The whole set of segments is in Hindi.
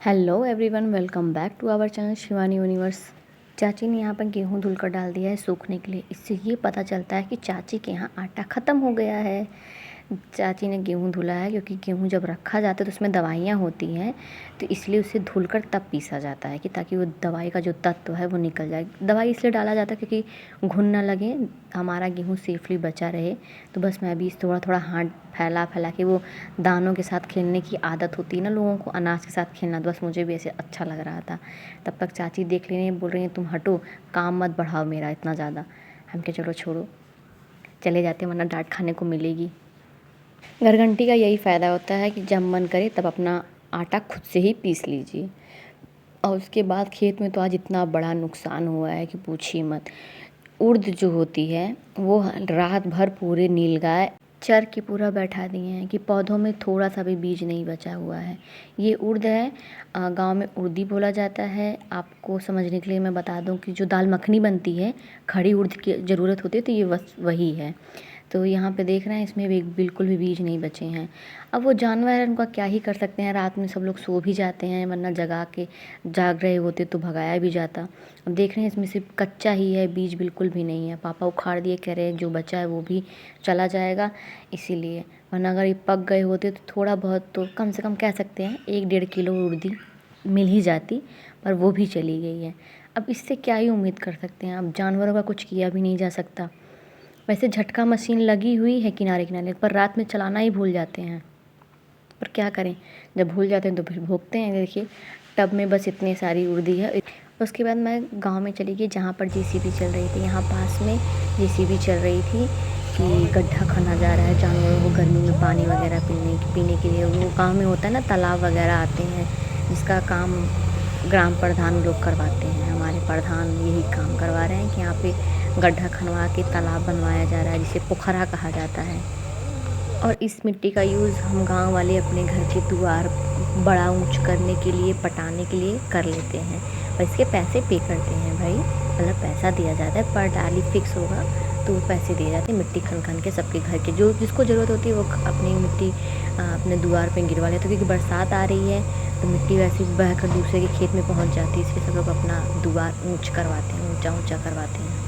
Hello everyone, welcome back to our channel Shivani universe. चाची ने यहाँ पर गेहूँ धुल कर डाल दिया है सूखने के लिए। इससे ये पता चलता है कि चाची के यहाँ आटा ख़त्म हो गया है। चाची ने गेहूँ धुला है क्योंकि गेहूँ जब रखा जाता है तो उसमें दवाइयाँ होती हैं, तो इसलिए उसे धुलकर तब पीसा जाता है कि ताकि वो दवाई का जो तत्व है वो निकल जाए। दवाई इसलिए डाला जाता है क्योंकि घुन ना लगे, हमारा गेहूँ सेफली बचा रहे। तो बस मैं भी थोड़ा थोड़ा हाथ फैला फैला के, वो दानों के साथ खेलने की आदत होती है ना लोगों को, अनाज के साथ खेलना, तो बस मुझे भी ऐसे अच्छा लग रहा था। तब तक चाची देख रही बोल रही हैं तुम हटो, काम मत बढ़ाओ मेरा इतना ज़्यादा। हम कहे चलो छोड़ो, चले जाते वरना डांट खाने को मिलेगी। घरघंटी का यही फ़ायदा होता है कि जब मन करे तब अपना आटा खुद से ही पीस लीजिए। और उसके बाद खेत में तो आज इतना बड़ा नुकसान हुआ है कि पूछिए मत। उड़द जो होती है वो रात भर पूरे नीलगाय चर के पूरा बैठा दिए हैं कि पौधों में थोड़ा सा भी बीज नहीं बचा हुआ है। ये उड़द है, गांव में उड़दी बोला जाता है। आपको समझने के लिए मैं बता दूं कि जो दाल मखनी बनती है, खड़ी उड़द की ज़रूरत होती है, तो ये वही है। तो यहाँ पे देख रहे हैं इसमें भी बिल्कुल भी बीज नहीं बचे हैं। अब वो जानवर है, उनका क्या ही कर सकते हैं, रात में सब लोग सो भी जाते हैं, वरना जाग रहे होते तो भगाया भी जाता। अब देख रहे हैं इसमें सिर्फ कच्चा ही है, बीज बिल्कुल भी नहीं है। पापा उखाड़ दिए, कह रहे हैं जो बचा है वो भी चला जाएगा, इसीलिए। वरना अगर ये पक गए होते तो थोड़ा बहुत तो कम से कम कह सकते हैं 1-1.5 किलो उड़दी मिल ही जाती, पर वो भी चली गई है। अब इससे क्या ही उम्मीद कर सकते हैं, अब जानवरों का कुछ किया भी नहीं जा सकता। वैसे झटका मशीन लगी हुई है किनारे किनारे, पर रात में चलाना ही भूल जाते हैं। पर क्या करें, जब भूल जाते हैं तो फिर भोगते हैं। देखिए टब में बस इतनी सारी उड़दी है। उसके बाद मैं गांव में चली गई जहाँ पर जेसीबी चल रही थी। यहाँ पास में जेसीबी चल रही थी कि गड्ढा खना जा रहा है जानवरों को गर्मी में पानी वगैरह पीने के लिए। वो गाँव में होता है ना, तालाब वगैरह आते हैं, जिसका काम ग्राम प्रधान लोग करवाते हैं। हमारे प्रधान यही काम करवा रहे हैं कि यहाँ पे गड्ढा खनवा के तालाब बनवाया जा रहा है, जिसे पोखरा कहा जाता है। और इस मिट्टी का यूज़ हम गांव वाले अपने घर के द्वार बड़ा ऊंच करने के लिए, पटाने के लिए कर लेते हैं। और इसके पैसे पे करते हैं भाई, मतलब पैसा दिया जाता है, पर डाली फिक्स होगा तो पैसे दिए जाते हैं। मिट्टी खन खन के सबके घर के जो जिसको ज़रूरत होती है वो अपनी मिट्टी अपने द्वार पे गिरवा लेते हैं। क्योंकि बरसात आ रही है तो मिट्टी वैसे बह कर दूसरे के खेत में पहुंच जाती है, इसलिए सब लोग अपना द्वार ऊंच करवाते हैं, ऊंचा ऊंचा करवाते हैं।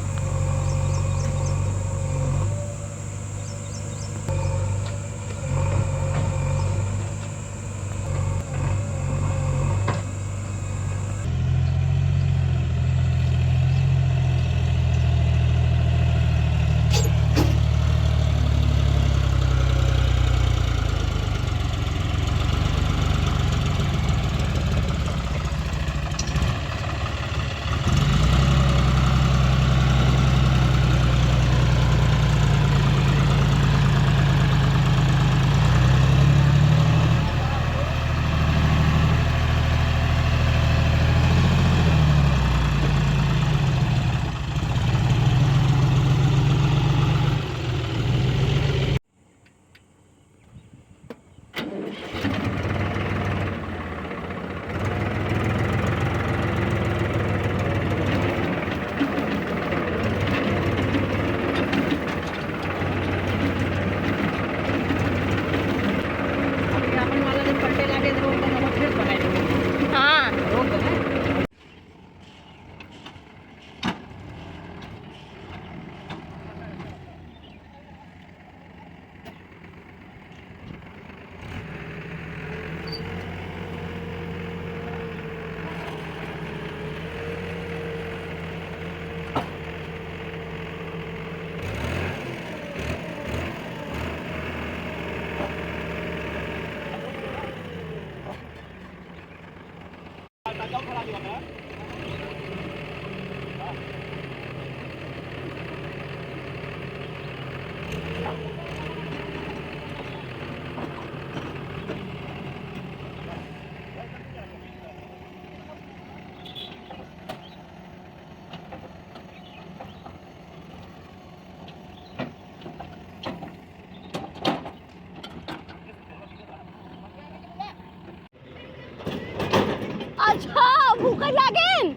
अच्छा भूखा लागेन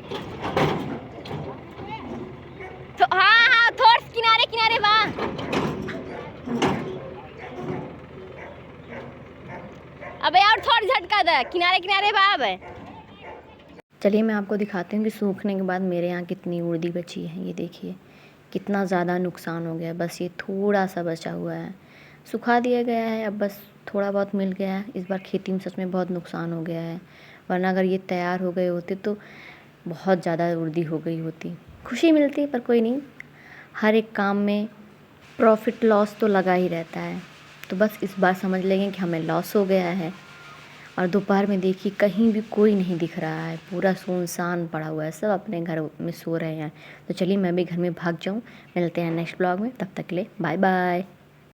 तो हाँ थोड़ा किनारे किनारे बा। अबे और थोड़ा झटका दे, किनारे किनारे बा। अब चलिए मैं आपको दिखाती हूँ कि सूखने के बाद मेरे यहाँ कितनी उड़दी बची है। ये देखिए कितना ज़्यादा नुकसान हो गया, बस ये थोड़ा सा बचा हुआ है। सुखा दिया गया है, अब बस थोड़ा बहुत मिल गया है। इस बार खेती में सच में बहुत नुकसान हो गया है, वरना अगर ये तैयार हो गए होते तो बहुत ज़्यादा उड़दी हो गई होती। खुशी मिलती, पर कोई नहीं, हर एक काम में प्रॉफिट लॉस तो लगा ही रहता है। तो बस इस बार समझ लेंगे कि हमें लॉस हो गया है। और दोपहर में देखिए कहीं भी कोई नहीं दिख रहा है, पूरा सुनसान पड़ा हुआ है, सब अपने घर में सो रहे हैं। तो चलिए मैं भी घर में भाग जाऊँ। मिलते हैं नेक्स्ट ब्लॉग में, तब तक के लिए बाय बाय।